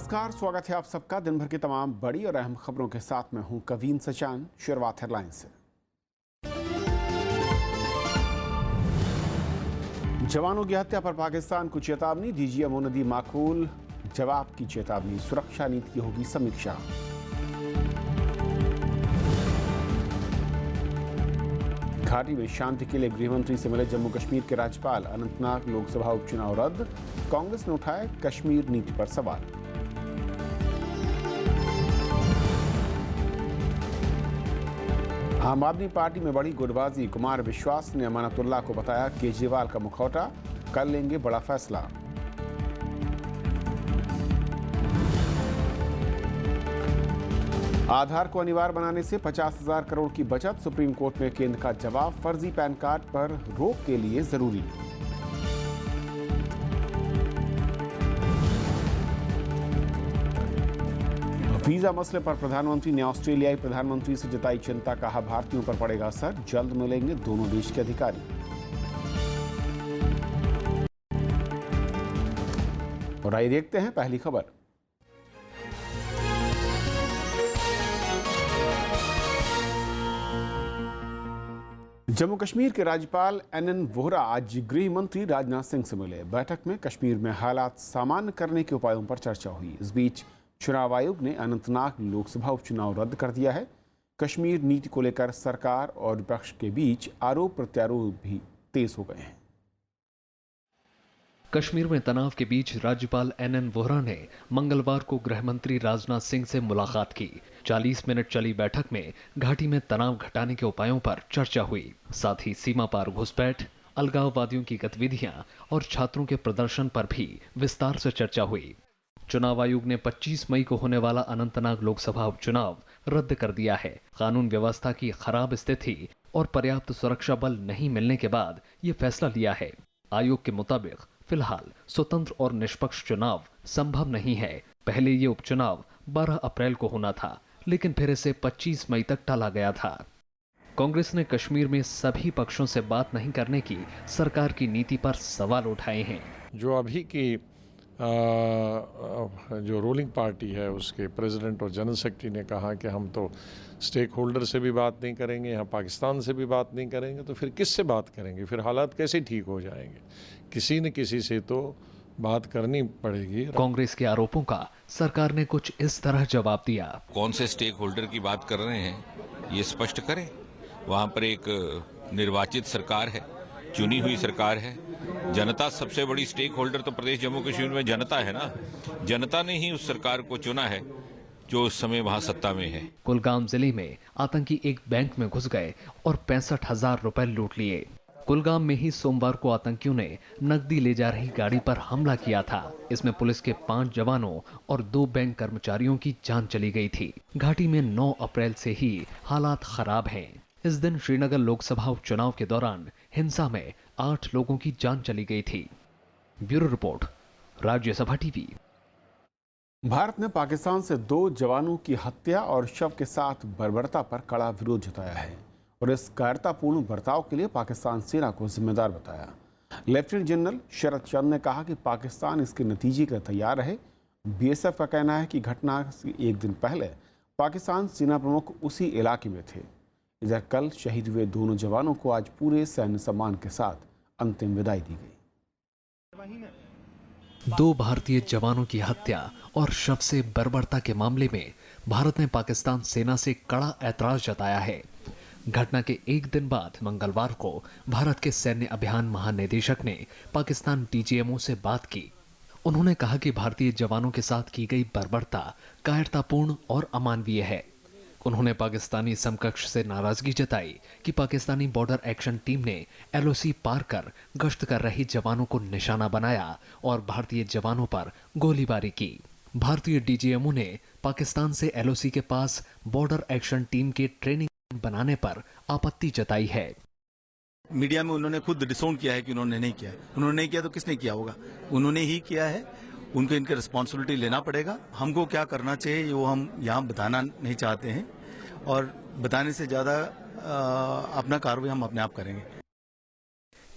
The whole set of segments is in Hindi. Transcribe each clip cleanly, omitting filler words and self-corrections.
नमस्कार, स्वागत है आप सबका दिन भर की तमाम बड़ी और अहम खबरों के साथ मैं हूं कवीन सचान। शुरुआत हेडलाइन से। जवानों की हत्या पर पाकिस्तान को चेतावनी, डीजीएमओ ने दी माकूल जवाब की चेतावनी, सुरक्षा नीति की होगी समीक्षा। घाटी में शांति के लिए गृहमंत्री से मिले जम्मू कश्मीर के राज्यपाल, अनंतनाग लोकसभा उपचुनाव रद्द, कांग्रेस ने उठाए कश्मीर नीति पर सवाल। आम आदमी पार्टी में बड़ी गुटबाजी, कुमार विश्वास ने अमानतुल्लाह को बताया केजरीवाल का मुखौटा, कर लेंगे बड़ा फैसला। आधार को अनिवार्य बनाने से 50,000 करोड़ की बचत, सुप्रीम कोर्ट में केंद्र का जवाब, फर्जी पैन कार्ड पर रोक के लिए जरूरी। वीजा मसले पर प्रधानमंत्री ने ऑस्ट्रेलियाई प्रधानमंत्री से जताई चिंता, कहा भारतीयों पर पड़ेगा असर, जल्द मिलेंगे दोनों देश के अधिकारी। और आइए देखते हैं पहली खबर। जम्मू कश्मीर के राज्यपाल एनएन वोहरा आज गृह मंत्री राजनाथ सिंह से मिले। बैठक में कश्मीर में हालात सामान्य करने के उपायों पर चर्चा हुई। इस बीच चुनाव आयोग ने अनंतनाग लोकसभा उपचुनाव रद्द कर दिया है। कश्मीर नीति को लेकर सरकार और विपक्ष के बीच आरोप प्रत्यारोप भी तेज हो गए हैं। कश्मीर में तनाव के बीच राज्यपाल एनएन वोहरा ने मंगलवार को गृह मंत्री राजनाथ सिंह से मुलाकात की। 40 मिनट चली बैठक में घाटी में तनाव घटाने के उपायों पर चर्चा हुई। साथ ही सीमा पार घुसपैठ, अलगाववादियों की गतिविधियां और छात्रों के प्रदर्शन पर भी विस्तार से चर्चा हुई। चुनाव आयोग ने 25 मई को होने वाला अनंतनाग लोकसभा उपचुनाव रद्द कर दिया है। कानून व्यवस्था की खराब स्थिति और पर्याप्त सुरक्षा बल नहीं मिलने के बाद ये फैसला लिया है। आयोग के मुताबिक फिलहाल स्वतंत्र और निष्पक्ष चुनाव संभव नहीं है। पहले ये उपचुनाव 12 अप्रैल को होना था, लेकिन फिर इसे 25 मई तक टाला गया था। कांग्रेस ने कश्मीर में सभी पक्षों से बात नहीं करने की सरकार की नीति पर सवाल उठाए हैं। जो अभी की जो रूलिंग पार्टी है उसके प्रेसिडेंट और जनरल सेक्रेटरी ने कहा कि हम तो स्टेक होल्डर से भी बात नहीं करेंगे, यहाँ पाकिस्तान से भी बात नहीं करेंगे, तो फिर किससे बात करेंगे? फिर हालात कैसे ठीक हो जाएंगे? किसी न किसी से तो बात करनी पड़ेगी। कांग्रेस के आरोपों का सरकार ने कुछ इस तरह जवाब दिया। कौन से स्टेक होल्डर की बात कर रहे हैं ये स्पष्ट करें। वहाँ पर एक निर्वाचित सरकार है, चुनी हुई सरकार है। जनता सबसे बड़ी स्टेक होल्डर तो प्रदेश जम्मू कश्मीर में जनता है ना। जनता ने ही उस सरकार को चुना है जो उस समय वहां सत्ता में है। कुलगाम जिले में आतंकी एक बैंक में घुस गए और 65,000 रुपए लूट लिए। कुलगाम में ही सोमवार को आतंकियों ने नकदी ले जा रही गाड़ी पर हमला किया था। इसमें पुलिस के 5 जवानों और 2 बैंक कर्मचारियों की जान चली गई थी। घाटी में 9 अप्रैल से ही हालात खराब हैं। इस दिन श्रीनगर लोकसभा उपचुनाव के दौरान हिंसा में 8 लोगों की जान चली गई थी। Bureau report, Rajya Sabha TV. Bharat ने पाकिस्तान से 2 जवानों की हत्या और शव के साथ बर्बरता पर कड़ा विरोध जताया है और इस कायरतापूर्ण बर्ताव के लिए पाकिस्तान सेना को जिम्मेदार बताया। लेफ्टिनेंट जनरल शरद चंद ने कहा कि पाकिस्तान इसके नतीजे के लिए तैयार है। बीएसएफ का कहना है कि घटना से एक दिन पहले पाकिस्तान सेना प्रमुख उसी इलाके में थे। इधर कल शहीद हुए दोनों जवानों को आज पूरे सैन्य सम्मान के साथ अंतिम विदाई दी गई। 2 भारतीय जवानों की हत्या और शव से बर्बरता के मामले में भारत ने पाकिस्तान सेना से कड़ा ऐतराज जताया है। घटना के एक दिन बाद मंगलवार को भारत के सैन्य अभियान महानिदेशक ने पाकिस्तान डीजीएमओ से बात की। उन्होंने कहा कि भारतीय जवानों के साथ की गई बर्बरता कायरतापूर्ण और अमानवीय है। उन्होंने पाकिस्तानी समकक्ष से नाराजगी जताई कि पाकिस्तानी बॉर्डर एक्शन टीम ने एलओसी पार कर गश्त कर रहे जवानों को निशाना बनाया और भारतीय जवानों पर गोलीबारी की। भारतीय डीजीएमओ ने पाकिस्तान से एलओसी के पास बॉर्डर एक्शन टीम के ट्रेनिंग बनाने पर आपत्ति जताई है। मीडिया में उन्होंने खुद डिसोन किया है कि उन्होंने नहीं किया है। उन्होंने नहीं किया तो किसने किया होगा? उन्होंने ही किया है। उनको इनकी रिस्पॉन्सिबिलिटी लेना पड़ेगा। हमको क्या करना चाहिए वो हम यहाँ बताना नहीं चाहते हैं और बताने से ज्यादा अपना कार्रवाई हम अपने आप करेंगे।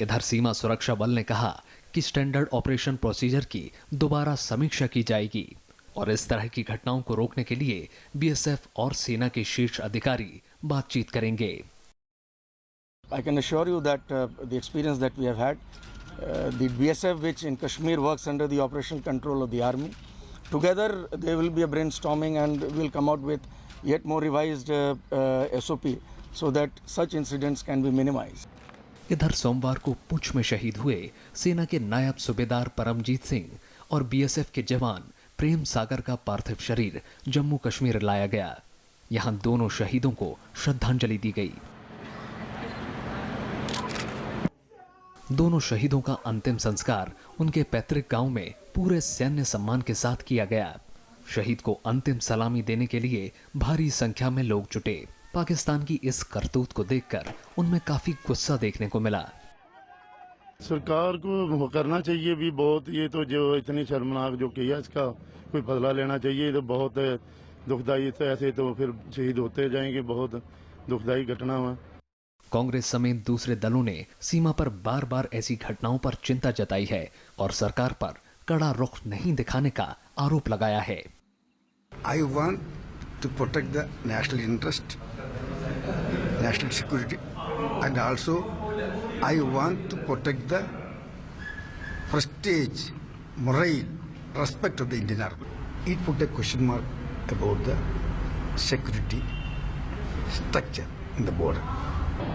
इधर सीमा सुरक्षा बल ने कहा कि स्टैंडर्ड ऑपरेशन प्रोसीजर की दोबारा समीक्षा की जाएगी। और इस तरह की घटनाओं को रोकने के लिए बीएसएफ और सेना के शीर्ष अधिकारी बातचीत करेंगे। I can assure you that the experience that we have had, the BSF, which in Kashmir works under the operational control of the army, together there will be a brainstorming and we'll come out with yet more revised SOP so that such incidents can be minimized. इधर सोमवार को पुंछ में शहीद हुए सेना के नायब सूबेदार परमजीत सिंह और बीएसएफ के जवान प्रेम सागर का पार्थिव शरीर जम्मू कश्मीर लाया गया। यहां दोनों शहीदों को श्रद्धांजलि दी गई। दोनों शहीदों का अंतिम संस्कार उनके पैतृक गांव में पूरे सैन्य सम्मान के साथ किया गया। शहीद को अंतिम सलामी देने के लिए भारी संख्या में लोग जुटे। पाकिस्तान की इस करतूत को देखकर उनमें काफी गुस्सा देखने को मिला। सरकार को करना चाहिए भी बहुत, ये तो जो इतनी शर्मनाक जो किया इसका कोई बदला लेना चाहिए। तो बहुत दुखदाई, ऐसे तो फिर शहीद होते जाएंगे, बहुत दुखदाई घटना है। कांग्रेस समेत दूसरे दलों ने सीमा पर बार बार ऐसी घटनाओं पर चिंता जताई है और सरकार पर कड़ा रुख नहीं दिखाने का आरोप लगाया है। I want to protect the national interest, national security, and also I want to protect the prestige, morale, respect of the Indian Army. It put a question mark about the security structure in the border.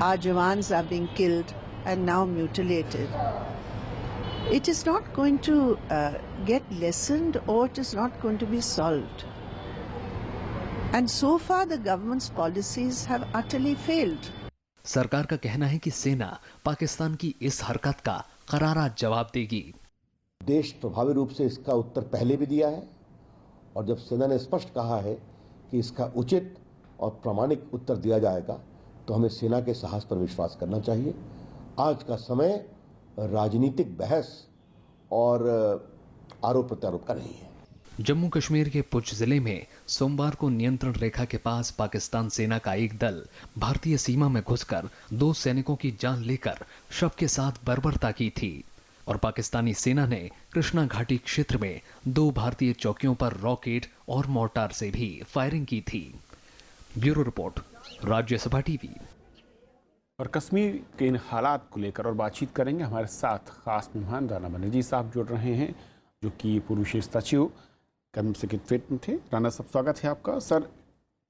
Our Jawans are being killed and now mutilated. It is not going to get lessened or it is not going to be solved. And so far the government's policies have utterly failed. सरकार का कहना है कि सेना पाकिस्तान की इस हरकत का करारा जवाब देगी। देश प्रभावी रूप से इसका उत्तर पहले भी दिया है और जब सेना ने स्पष्ट कहा है कि इसका उचित और प्रामाणिक उत्तर दिया जाएगा तो हमें सेना के साहस पर विश्वास करना चाहिए। आज का समय राजनीतिक बहस और आरोप प्रत्यारोप का नहीं है। जम्मू कश्मीर के पुंछ जिले में सोमवार को नियंत्रण रेखा के पास पाकिस्तान सेना का एक दल भारतीय सीमा में घुसकर 2 सैनिकों की जान लेकर शव के साथ बर्बरता की थी और पाकिस्तानी सेना ने कृष्णा घाटी क्षेत्र में 2 भारतीय चौकियों पर रॉकेट और मोर्टार से भी फायरिंग की थी। Bureau report, Rajya Sabha TV. और कश्मीर के इन हालात को लेकर और बातचीत करेंगे। हमारे साथ खास मेहमान राणा बनर्जी साहब जुड़ रहे हैं जो कि पूर्व विशेष सचिव कैबिनेट सेक्रेटरीट में थे। राणा साहब, स्वागत है आपका। सर,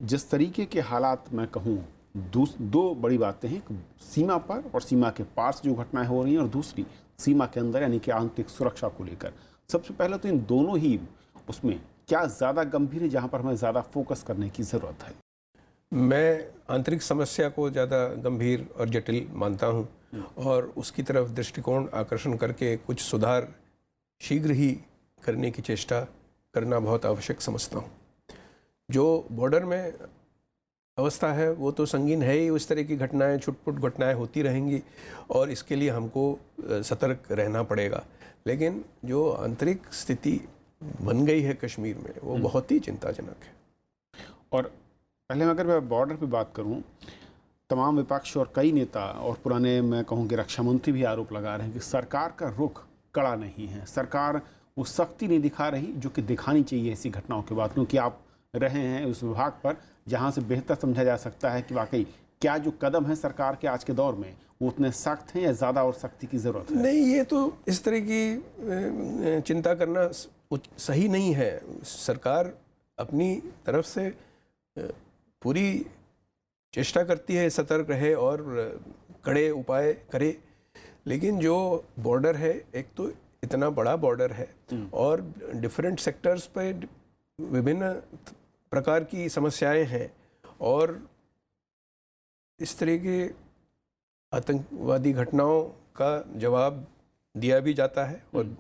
जिस तरीके के हालात मैं कहूँ, 2 बड़ी बातें हैं, सीमा पर और सीमा के पार जो घटनाएं हो रही हैं और दूसरी सीमा के अंदर यानी कि आंतरिक सुरक्षा को लेकर। सबसे पहले तो इन दोनों ही उसमें क्या ज़्यादा गंभीर है जहाँ पर हमें ज़्यादा फोकस करने की ज़रूरत है? मैं आंतरिक समस्या को ज़्यादा गंभीर और जटिल मानता हूं और उसकी तरफ दृष्टिकोण आकर्षण करके कुछ सुधार शीघ्र ही करने की चेष्टा करना बहुत आवश्यक समझता हूं। जो बॉर्डर में अवस्था है वो तो संगीन है ही। उस तरह की घटनाएं, छुटपुट घटनाएं होती रहेंगी और इसके लिए हमको सतर्क रहना पड़ेगा। लेकिन जो आंतरिक स्थिति बन गई है कश्मीर में वो बहुत ही चिंताजनक है। और पहले अगर मैं बॉर्डर पे बात करूं, तमाम विपक्ष और कई नेता और पुराने मैं कहूँ कि रक्षा मंत्री भी आरोप लगा रहे हैं कि सरकार का रुख कड़ा नहीं है, सरकार वो सख्ती नहीं दिखा रही जो कि दिखानी चाहिए ऐसी घटनाओं के बाद, क्योंकि आप रहे हैं उस विभाग पर जहाँ से बेहतर समझा जा सकता है कि वाकई क्या जो कदम है सरकार के आज के दौर में वो उतने सख्त हैं या ज़्यादा और सख्ती की ज़रूरत है? नहीं, ये तो इस तरह की चिंता करना सही नहीं है। सरकार अपनी तरफ से पूरी चेष्टा करती है सतर्क रहे और कड़े उपाय करे, लेकिन जो बॉर्डर है, एक तो इतना बड़ा बॉर्डर है और डिफरेंट सेक्टर्स पे विभिन्न प्रकार की समस्याएं हैं और इस तरह के आतंकवादी घटनाओं का जवाब दिया भी जाता है और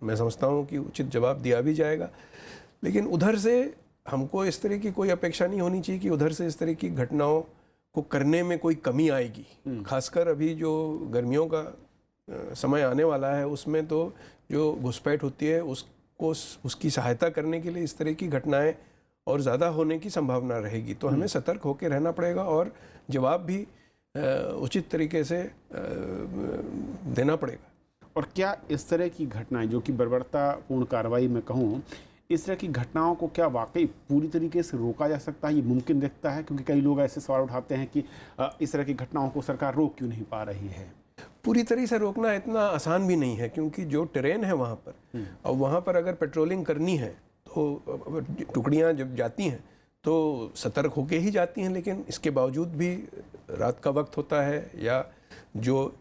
मैं समझता हूँ कि उचित जवाब दिया भी जाएगा। लेकिन उधर से हमको इस तरह की कोई अपेक्षा नहीं होनी चाहिए कि उधर से इस तरह की घटनाओं को करने में कोई कमी आएगी। खासकर अभी जो गर्मियों का समय आने वाला है उसमें तो जो घुसपैठ होती है उसको उसकी सहायता करने के लिए इस तरह की घटनाएं और ज़्यादा होने की संभावना रहेगी। तो हमें सतर्क होकर रहना पड़ेगा और जवाब भी उचित तरीके से देना पड़ेगा। और क्या इस तरह की घटनाएं जो कि बर्बरतापूर्ण कार्रवाई में कहूँ, इस तरह की घटनाओं को क्या वाकई पूरी तरीके से रोका जा सकता है? ये मुमकिन दिखता है? क्योंकि कई लोग ऐसे सवाल उठाते हैं कि इस तरह की घटनाओं को सरकार रोक क्यों नहीं पा रही है? पूरी तरह से रोकना इतना आसान भी नहीं है, क्योंकि जो टेरेन है वहाँ पर, और वहाँ पर अगर पेट्रोलिंग करनी है तो टुकड़ियाँ जब जाती हैं तो सतर्क होके ही जाती हैं, लेकिन इसके बावजूद भी रात का वक्त होता है या जो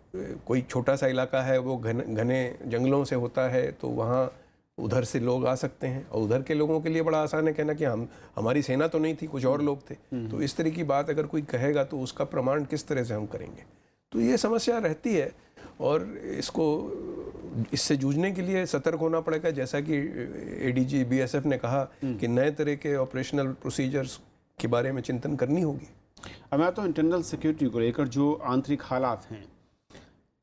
कोई छोटा सा इलाका है वो घने जंगलों से होता है, तो वहाँ उधर से लोग आ सकते हैं, और उधर के लोगों के लिए बड़ा आसान है कहना कि हमारी सेना तो नहीं थी, कुछ और लोग थे। तो इस तरह की बात अगर कोई कहेगा तो उसका प्रमाण किस तरह से हम करेंगे? तो ये समस्या रहती है, और इससे जूझने के लिए सतर्क होना पड़ेगा। जैसा कि एडीजी बीएसएफ ने कहा कि नए तरह के ऑपरेशनल प्रोसीजर्स के बारे में चिंतन करनी होगी। अब मैं तो इंटरनल सिक्योरिटी को लेकर जो आंतरिक हालात हैं,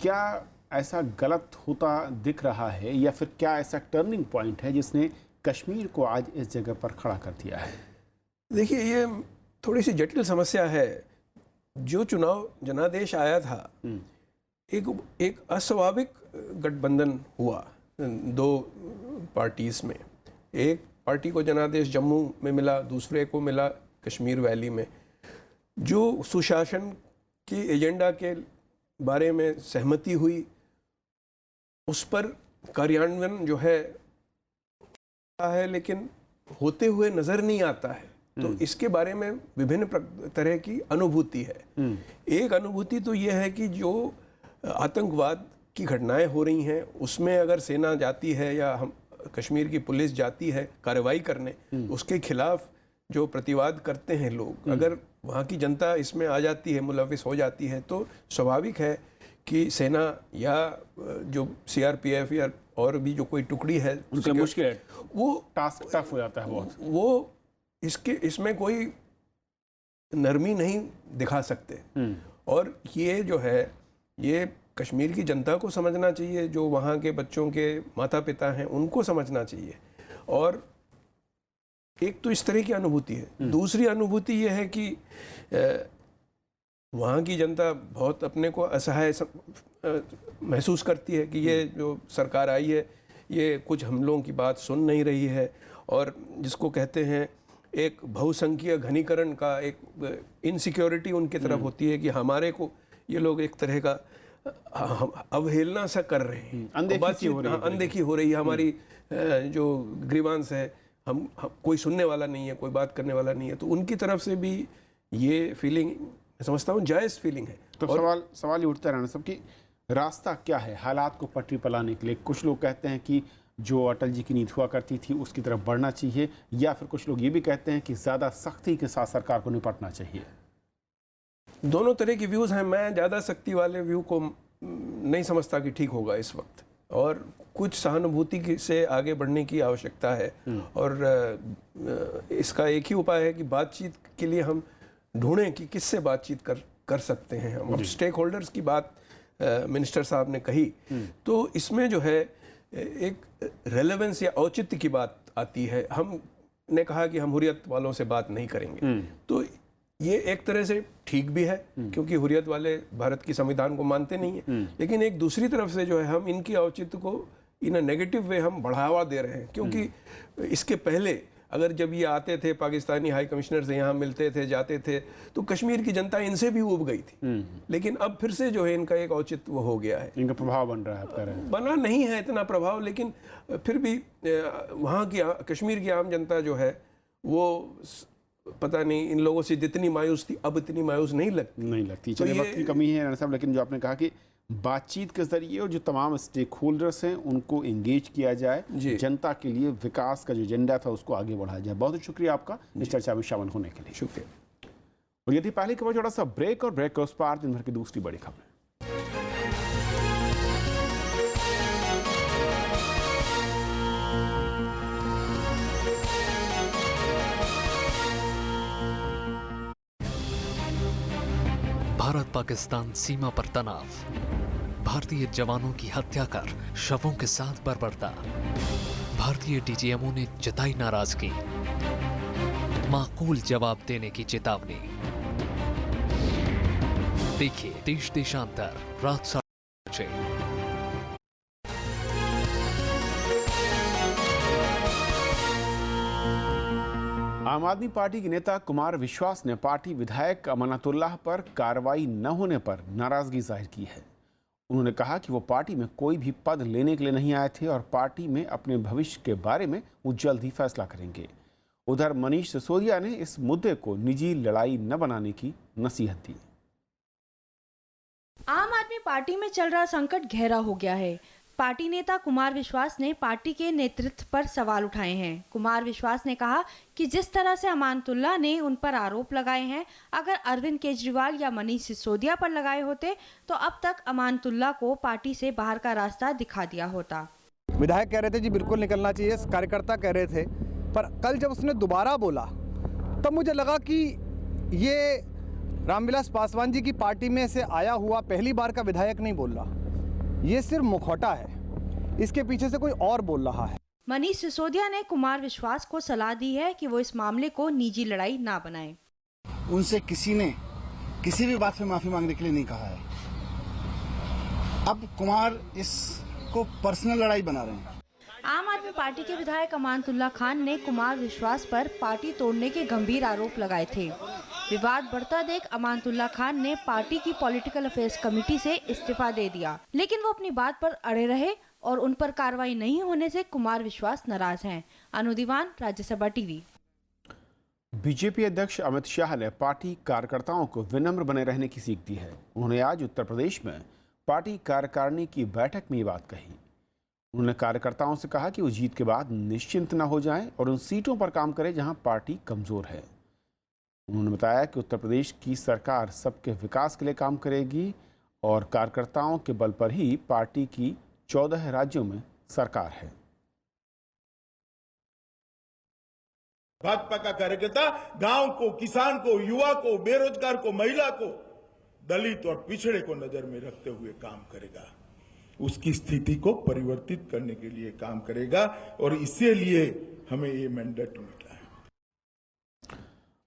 क्या ऐसा गलत होता दिख रहा है, या फिर क्या ऐसा टर्निंग पॉइंट है जिसने कश्मीर को आज इस जगह पर खड़ा कर दिया है? देखिए, ये थोड़ी सी जटिल समस्या है। जो चुनाव जनादेश आया था, एक अस्वाभाविक गठबंधन हुआ दो पार्टीज में। एक पार्टी को जनादेश जम्मू में मिला, दूसरे को मिला कश्मीर वैली में। जो सुशासन के एजेंडा के बारे में सहमति हुई, उस पर कार्यान्वयन जो है लेकिन होते हुए नजर नहीं आता है। तो इसके बारे में विभिन्न तरह की अनुभूति है। एक अनुभूति तो यह है कि जो आतंकवाद की घटनाएं हो रही हैं, उसमें अगर सेना जाती है या हम कश्मीर की पुलिस जाती है कार्रवाई करने, उसके खिलाफ जो प्रतिवाद करते हैं लोग, अगर वहाँ की जनता इसमें आ जाती है, मुलविस हो जाती है, तो स्वाभाविक है कि सेना या जो सीआरपीएफ या और भी जो कोई टुकड़ी है, उनका मुश्किल है, वो टास्क टफ हो जाता है बहुत। वो इसमें कोई नरमी नहीं दिखा सकते। और ये जो है, ये कश्मीर की जनता को समझना चाहिए, जो वहाँ के बच्चों के माता पिता हैं उनको समझना चाहिए। और एक तो इस तरह की अनुभूति है। दूसरी अनुभूति ये है कि वहाँ की जनता बहुत अपने को असहाय महसूस करती है कि ये जो सरकार आई है, ये कुछ हम लोगों की बात सुन नहीं रही है, और जिसको कहते हैं एक बहुसंख्यक घनीकरण का एक इनसिक्योरिटी उनकी तरफ होती है कि हमारे को ये लोग एक तरह का अवहेलना सा कर रहे हैं, अनदेखी हो रही है हमारी जो ग्रीवांस है, हम कोई सुनने वाला नहीं है, कोई बात करने वाला नहीं है। तो उनकी तरफ से भी ये फीलिंग समझता हूँ जायज़ फीलिंग है। तो सवाल ये उठता रहना सब कि रास्ता क्या है हालात को पटरी पर लाने के लिए? कुछ लोग कहते हैं कि जो अटल जी की नीति हुआ करती थी उसकी तरफ बढ़ना चाहिए, या फिर कुछ लोग ये भी कहते हैं कि ज़्यादा सख्ती के साथ सरकार को निपटना चाहिए। दोनों तरह की व्यूज़ हैं। मैं ज़्यादा सख्ती वाले व्यू को नहीं समझता कि ठीक होगा इस वक्त, और कुछ सहानुभूति से आगे बढ़ने की आवश्यकता है। और इसका एक ही उपाय है कि बातचीत के लिए हम ढूंढें कि किससे बातचीत कर सकते हैं हम। अब स्टेक होल्डर्स की बात मिनिस्टर साहब ने कही, तो इसमें जो है एक रेलेवेंस या औचित्य की बात आती है। हमने कहा कि हम हुर्रियत वालों से बात नहीं करेंगे, तो ये एक तरह से ठीक भी है, क्योंकि हुर्रियत वाले भारत की संविधान को मानते नहीं है। लेकिन एक दूसरी तरफ से जो है, हम इनकी औचित्य को इन अ नेगेटिव वे हम बढ़ावा दे रहे हैं। क्योंकि इसके पहले अगर जब ये आते थे, पाकिस्तानी हाई कमिश्नर से यहाँ मिलते थे, जाते थे, तो कश्मीर की जनता इनसे भी उब गई थी। लेकिन अब फिर से जो है इनका एक औचित्य वो हो गया है, इनका प्रभाव बन रहा है। आप कह रहे हैं बना नहीं है इतना प्रभाव, लेकिन फिर भी वहाँ की कश्मीर की आम जनता जो है वो पता नहीं इन लोगों से जितनी मायूस थी अब इतनी मायूस नहीं लगती। चलिए, वक्त की कमी है राणा साहब, लेकिन जो आपने कहा कि बातचीत के जरिए और जो तमाम स्टेक होल्डर्स हैं उनको एंगेज किया जाए, जनता के लिए विकास का जो एजेंडा था उसको आगे बढ़ाया जाए। बहुत शुक्रिया आपका इस चर्चा में शामिल होने के लिए। शुक्रिया। और यदि पहले खबर छोटा सा ब्रेक, और ब्रेक के उस पार दिन भर की दूसरी बड़ी खबर। भारत पाकिस्तान सीमा पर तनाव, भारतीय जवानों की हत्या कर शवों के साथ बर्बरता, भारतीय डीजीएमओ ने जताई नाराजगी, माकूल जवाब देने की चेतावनी। देखिए देश देशांतर रात 7:30 बजे। आम आदमी पार्टी के नेता कुमार विश्वास ने पार्टी विधायक अमानतुल्लाह पर कार्रवाई न होने पर नाराजगी जाहिर की है। उन्होंने कहा कि वो पार्टी में कोई भी पद लेने के लिए नहीं आए थे और पार्टी में अपने भविष्य के बारे में वो जल्द ही फैसला करेंगे। उधर मनीष सिसोदिया ने इस मुद्दे को निजी लड़ाई न बनाने की नसीहत दी। आम आदमी पार्टी में चल रहा संकट गहरा हो गया है। पार्टी नेता कुमार विश्वास ने पार्टी के नेतृत्व पर सवाल उठाए हैं। कुमार विश्वास ने कहा कि जिस तरह से अमानतुल्लाह ने उन पर आरोप लगाए हैं, अगर अरविंद केजरीवाल या मनीष सिसोदिया पर लगाए होते तो अब तक अमानतुल्लाह को पार्टी से बाहर का रास्ता दिखा दिया होता। विधायक कह रहे थे जी बिल्कुल निकलना चाहिए, कार्यकर्ता कह रहे थे, पर कल जब उसने दोबारा बोला तब मुझे लगा कि ये रामविलास पासवान जी की पार्टी में से आया हुआ पहली बार का विधायक नहीं बोल रहा, ये सिर्फ मुखौटा है, इसके पीछे से कोई और बोल रहा है। मनीष सिसोदिया ने कुमार विश्वास को सलाह दी है कि वो इस मामले को निजी लड़ाई ना बनाएं। उनसे किसी ने किसी भी बात में माफी मांगने के लिए नहीं कहा है। अब कुमार इसको पर्सनल लड़ाई बना रहे हैं। आम आदमी पार्टी के विधायक अमानतुल्लाह खान ने कुमार विश्वास पर पार्टी तोड़ने के गंभीर आरोप लगाए थे। विवाद बढ़ता देख अमानतुल्लाह खान ने पार्टी की पॉलिटिकल अफेयर्स कमेटी से इस्तीफा दे दिया, लेकिन वो अपनी बात पर अड़े रहे और उन पर कार्रवाई नहीं होने से कुमार विश्वास नाराज हैं। अनु दीवान, राज्यसभा टीवी। बीजेपी अध्यक्ष अमित शाह ने पार्टी कार्यकर्ताओं को विनम्र बने रहने की सीख दी है। उन्होंने आज उत्तर प्रदेश में पार्टी कार्यकारिणी की बैठक में ये बात कही। उन्होंने कार्यकर्ताओं से कहा कि वो जीत के बाद निश्चिंत न हो जाएं और उन सीटों पर काम करें जहां पार्टी कमजोर है। उन्होंने बताया कि उत्तर प्रदेश की सरकार सबके विकास के लिए काम करेगी और कार्यकर्ताओं के बल पर ही पार्टी की 14 राज्यों में सरकार है। भाजपा का कार्यकर्ता गांव को, किसान को, युवा को, बेरोजगार को, महिला को, दलित और पिछड़े को नजर में रखते हुए काम करेगा। उसकी स्थिति को परिवर्तित करने के लिए काम करेगा और इसीलिए हमें ये मैंडेट मिला है।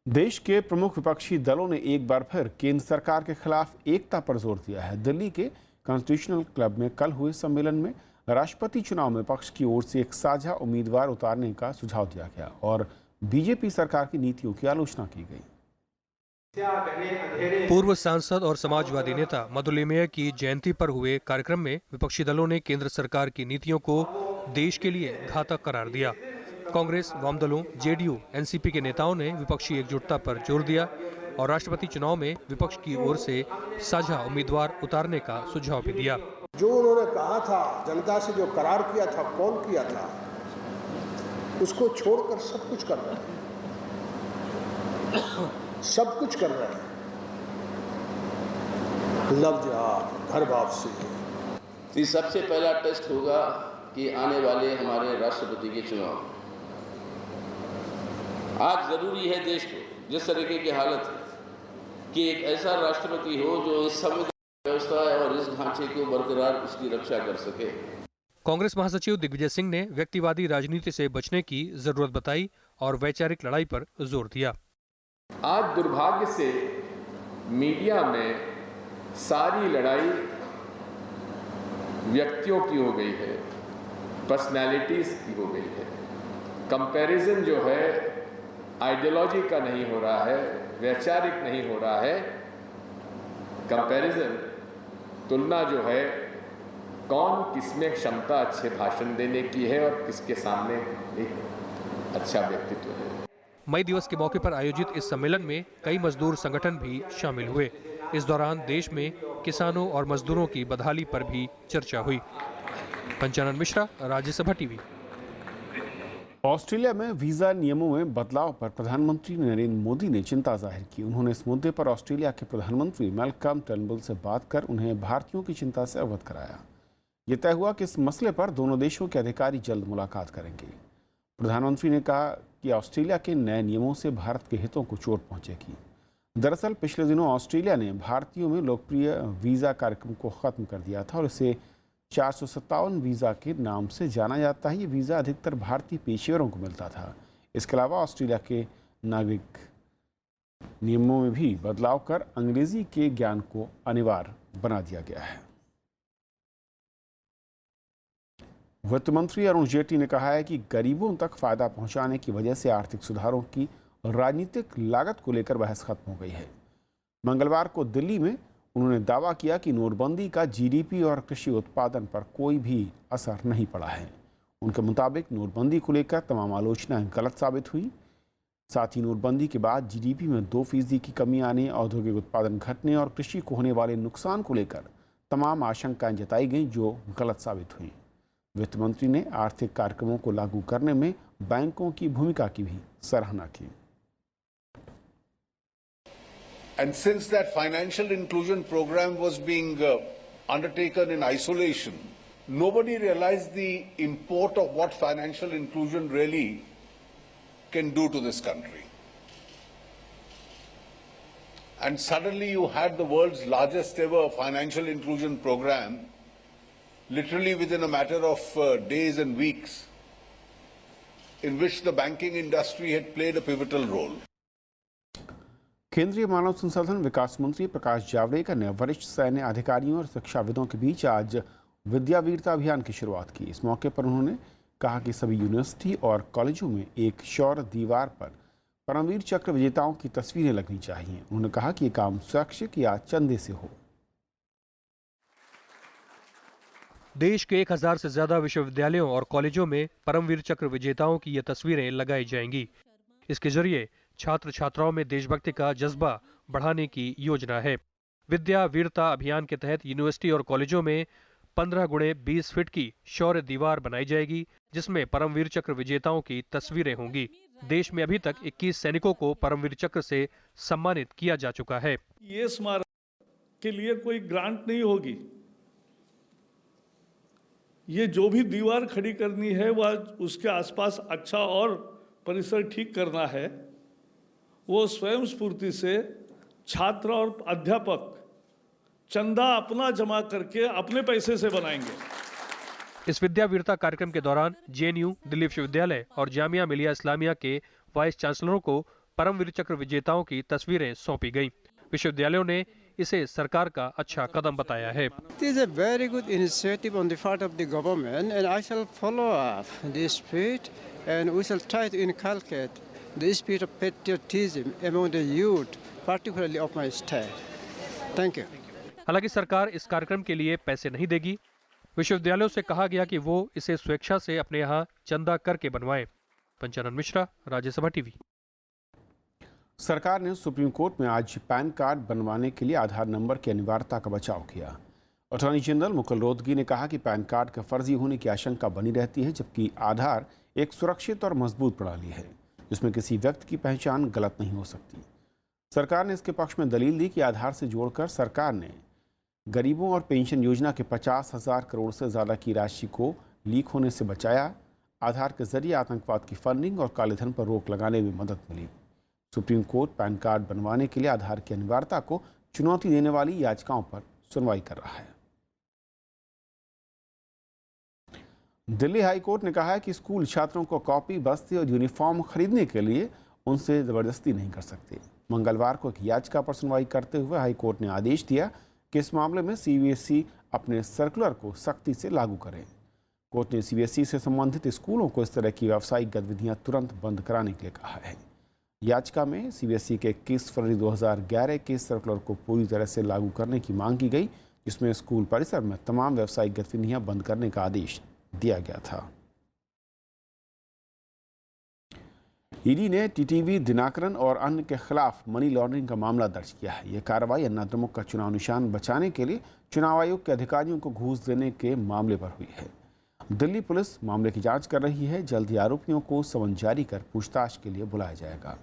देश के प्रमुख विपक्षी दलों ने एक बार फिर केंद्र सरकार के खिलाफ एकता पर जोर दिया है। दिल्ली के कॉन्स्टिट्यूशनल क्लब में कल हुए सम्मेलन में राष्ट्रपति चुनाव में पक्ष की ओर से एक साझा उम्मीदवार उतारने का सुझाव दिया गया और बीजेपी सरकार की नीतियों की आलोचना की गई। पूर्व सांसद और समाजवादी नेता मधुलिमया की जयंती पर हुए कार्यक्रम में विपक्षी दलों ने केंद्र सरकार की नीतियों को देश के लिए घातक करार दिया। कांग्रेस, वाम दलों, जेडीयू, एनसीपी के नेताओं ने विपक्षी एकजुटता पर जोर दिया और राष्ट्रपति चुनाव में विपक्ष की ओर से साझा उम्मीदवार उतारने का सुझाव भी दिया। जो उन्होंने कहा था, जनता से जो करार किया था, कौन किया था, उसको छोड़कर सब कुछ कर रहे हैं, सब कुछ कर रहे हैं। लव जिहाद, घर वापसी। सबसे पहला टेस्ट होगा कि आने वाले हमारे राष्ट्रपति के चुनाव। आज जरूरी है देश को, जिस तरीके की हालत है, कि एक ऐसा राष्ट्रपति हो जो इस संविधान व्यवस्था और इस ढांचे को बरकरार उसकी रक्षा कर सके। कांग्रेस महासचिव दिग्विजय सिंह ने व्यक्तिवादी राजनीति से बचने की जरूरत बताई और वैचारिक लड़ाई पर जोर दिया। आज दुर्भाग्य से मीडिया में सारी लड़ाई व्यक्तियों की हो गई है, पर्सनैलिटीज की हो गई है। कंपैरिजन जो है आइडियोलॉजी का नहीं हो रहा है, वैचारिक नहीं हो रहा है। कंपैरिजन, तुलना जो है कौन किसमें क्षमता अच्छे भाषण देने की है और किसके सामने एक अच्छा व्यक्तित्व है। मई दिवस के मौके पर आयोजित इस सम्मेलन में कई मजदूर संगठन भी शामिल हुए। इस दौरान देश में किसानों और मजदूरों की बदहाली पर भी चर्चा हुई। पंचानन मिश्रा, राज्यसभा टीवी। ऑस्ट्रेलिया में वीजा नियमों में बदलाव पर प्रधानमंत्री नरेंद्र मोदी ने चिंता जाहिर की। उन्होंने इस मुद्दे पर ऑस्ट्रेलिया के प्रधानमंत्री मैल्कम टर्नबुल से बात कर उन्हें भारतीयों की चिंता से अवगत कराया। ये तय हुआ कि इस मसले पर दोनों देशों के अधिकारी जल्द मुलाकात करेंगे। प्रधानमंत्री ने कहा कि ऑस्ट्रेलिया के नए नियमों से भारत के हितों को चोट पहुंचेगी। दरअसल पिछले दिनों ऑस्ट्रेलिया ने भारतीयों में लोकप्रिय वीज़ा कार्यक्रम को ख़त्म कर दिया था और इसे 457 वीज़ा के नाम से जाना जाता है। ये वीज़ा अधिकतर भारतीय पेशेवरों को मिलता था। इसके अलावा ऑस्ट्रेलिया के नागरिक नियमों में भी बदलाव कर अंग्रेजी के ज्ञान को अनिवार्य बना दिया गया है। वित्त मंत्री अरुण जेटली ने कहा है कि गरीबों तक फायदा पहुंचाने की वजह से आर्थिक सुधारों की राजनीतिक लागत को लेकर बहस खत्म हो गई है। मंगलवार को दिल्ली में उन्होंने दावा किया कि नोटबंदी का जीडीपी और कृषि उत्पादन पर कोई भी असर नहीं पड़ा है। उनके मुताबिक नोटबंदी को लेकर तमाम आलोचनाएं गलत साबित हुई। साथ ही नोटबंदी के बाद जीडीपी में 2% की कमी आने, औद्योगिक उत्पादन घटने और कृषि को होने वाले नुकसान को लेकर तमाम आशंकाएं जताई गईं जो गलत साबित हुई। वित्त मंत्री ने आर्थिक कार्यक्रमों को लागू करने में बैंकों की भूमिका की भी सराहना की। And since that financial inclusion program was being undertaken in isolation, nobody realized the import of what financial inclusion really can do to this country. And suddenly you had the world's largest ever financial inclusion program, literally within a matter of days and weeks, in which the banking industry had played a pivotal role. केंद्रीय मानव संसाधन विकास मंत्री प्रकाश जावड़ेकर ने वरिष्ठ सैन्य अधिकारियों और शिक्षाविदों के बीच आज विद्या वीरता अभियान की शुरुआत की। इस मौके पर उन्होंने कहा कि सभी यूनिवर्सिटी और कॉलेजों में एक शौर्य दीवार पर परमवीर चक्र विजेताओं की तस्वीरें लगनी चाहिए। उन्होंने कहा कि ये काम शैक्षिक या चंदे से हो। देश के 1000 से ज्यादा विश्वविद्यालयों और कॉलेजों में परमवीर चक्र विजेताओं की ये तस्वीरें लगाई जाएंगी। इसके जरिए छात्र छात्राओं में देशभक्ति का जज्बा बढ़ाने की योजना है। विद्या वीरता अभियान के तहत यूनिवर्सिटी और कॉलेजों में 15 गुणे 20 फीट की शौर्य दीवार बनाई जाएगी, जिसमें परमवीर चक्र विजेताओं की तस्वीरें होंगी। देश में अभी तक 21 सैनिकों को परमवीर चक्र से सम्मानित किया जा चुका है। ये स्मारक के लिए कोई ग्रांट नहीं होगी। ये जो भी दीवार खड़ी करनी है वह उसके आसपास अच्छा और परिसर ठीक करना है, वो स्वयं स्फूर्ति से छात्र और अध्यापक चंदा अपना जमा करके अपने पैसे से बनाएंगे। इस विद्या वीरता कार्यक्रम के दौरान जेएनयू, दिल्ली विश्वविद्यालय और जामिया मिलिया इस्लामिया के वाइस चांसलरों को परमवीर चक्र विजेताओं की तस्वीरें सौंपी गईं। विश्वविद्यालयों ने इसे सरकार का अच्छा कदम बताया है। It is a very good initiative on the part of the government, and I shall follow up this spirit, and we shall try to inculcate the spirit of patriotism among the youth, particularly of my state. Thank you. हालांकि सरकार इस कार्यक्रम के लिए पैसे नहीं देगी। विश्वविद्यालयों से कहा गया कि वो इसे स्वेच्छा से अपने यहाँ चंदा करके बनवाएं। पंचानन मिश्रा, राज्यसभा टीवी। सरकार ने सुप्रीम कोर्ट में आज पैन कार्ड बनवाने के लिए आधार नंबर की अनिवार्यता का बचाव किया। अटॉर्नी जनरल मुकुल रोहतगी ने कहा कि पैन कार्ड के फर्जी होने की आशंका बनी रहती है, जबकि आधार एक सुरक्षित और मजबूत प्रणाली है जिसमें किसी व्यक्ति की पहचान गलत नहीं हो सकती। सरकार ने इसके पक्ष में दलील दी कि आधार से जोड़कर सरकार ने गरीबों और पेंशन योजना के 50,000 करोड़ से ज़्यादा की राशि को लीक होने से बचाया। आधार के जरिए आतंकवाद की फंडिंग और कालेधन पर रोक लगाने में मदद मिली। सुप्रीम कोर्ट पैन कार्ड बनवाने के लिए आधार की अनिवार्यता को चुनौती देने वाली याचिकाओं पर सुनवाई कर रहा है। दिल्ली हाई कोर्ट ने कहा है कि स्कूल छात्रों को कॉपी, बस्ते और यूनिफॉर्म खरीदने के लिए उनसे ज़बरदस्ती नहीं कर सकते। मंगलवार को एक याचिका पर सुनवाई करते हुए हाई कोर्ट ने आदेश दिया कि इस मामले में सीबीएसई अपने सर्कुलर को सख्ती से लागू करे। कोर्ट ने सीबीएसई से संबंधित स्कूलों को इस तरह की व्यावसायिक गतिविधियां तुरंत बंद कराने के लिए कहा है। याचिका में सीबीएसई के 21 फरवरी 2011 के सर्कुलर को पूरी तरह से लागू करने की मांग की गई, जिसमें स्कूल परिसर में तमाम व्यावसायिक गतिविधियां बंद करने का आदेश दिया गया था। ईडी ने टीटीवी, दिनाकरन और अन्य के खिलाफ मनी लॉन्ड्रिंग का मामला दर्ज किया है। यह कार्रवाई अन्ना द्रमुक का चुनाव निशान बचाने के लिए चुनाव आयोग के अधिकारियों को घूस देने के मामले पर हुई है। दिल्ली पुलिस मामले की जांच कर रही है। जल्द ही आरोपियों को समन जारी कर पूछताछ के लिए बुलाया जाएगा।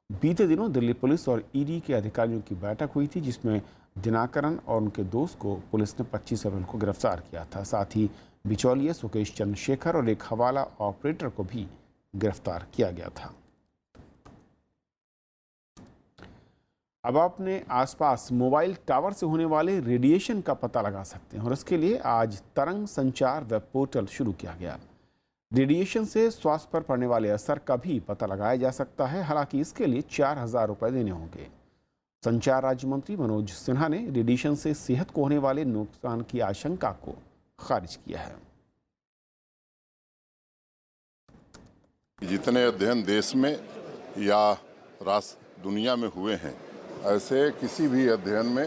बीते दिनों दिल्ली पुलिस और ईडी के अधिकारियों की बैठक हुई थी, जिसमें दिनाकरन और उनके दोस्त को पुलिस ने 25 अप्रैल को गिरफ्तार किया था। साथ ही बिचौलिए सुकेश चंद्रशेखर और एक हवाला ऑपरेटर को भी गिरफ्तार किया गया था। अब आप अपने आसपास मोबाइल टावर से होने वाले रेडिएशन का पता लगा सकते हैं और इसके लिए आज तरंग संचार वेब पोर्टल शुरू किया गया। रेडिएशन से स्वास्थ्य पर पड़ने वाले असर का भी पता लगाया जा सकता है। हालांकि इसके लिए 4,000 रुपये देने होंगे। संचार राज्य मंत्री मनोज सिन्हा ने रेडिएशन से सेहत को होने वाले नुकसान की आशंका को खारिज किया है। जितने अध्ययन देश में या राष्ट्र दुनिया में हुए हैं, ऐसे किसी भी अध्ययन में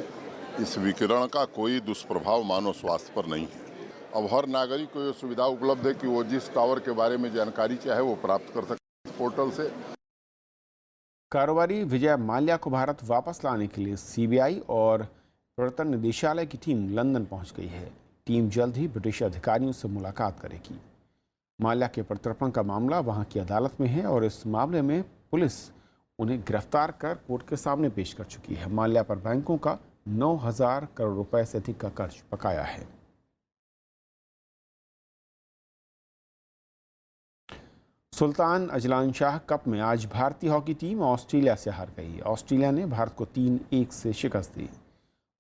इस विकिरण का कोई दुष्प्रभाव मानव स्वास्थ्य पर नहीं है। अब हर नागरिक को ये सुविधा उपलब्ध है कि वो जिस टावर के बारे में जानकारी चाहे वो प्राप्त कर सकते हैं पोर्टल से। कारोबारी विजय माल्या को भारत वापस लाने के लिए सीबीआई और प्रवर्तन निदेशालय की टीम लंदन पहुंच गई है। टीम जल्द ही ब्रिटिश अधिकारियों से मुलाकात करेगी। माल्या के प्रत्यर्पण का मामला वहां की अदालत में है और इस मामले में पुलिस उन्हें गिरफ्तार कर कोर्ट के सामने पेश कर चुकी है। माल्या पर बैंकों का 9,000 करोड़ रुपए से अधिक का कर्ज बकाया है। सुल्तान अजलान शाह कप में आज भारतीय हॉकी टीम ऑस्ट्रेलिया से हार गई। ऑस्ट्रेलिया ने भारत को 3-1 से शिकस्त दी।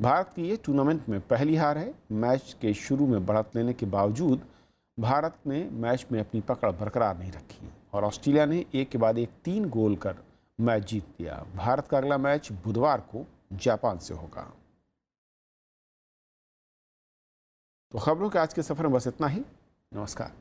भारत की ये टूर्नामेंट में पहली हार है। मैच के शुरू में बढ़त लेने के बावजूद भारत ने मैच में अपनी पकड़ बरकरार नहीं रखी और ऑस्ट्रेलिया ने एक के बाद एक 3 गोल कर मैच जीत लिया। भारत का अगला मैच बुधवार को जापान से होगा। तो खबरों के आज के सफर में बस इतना ही। नमस्कार।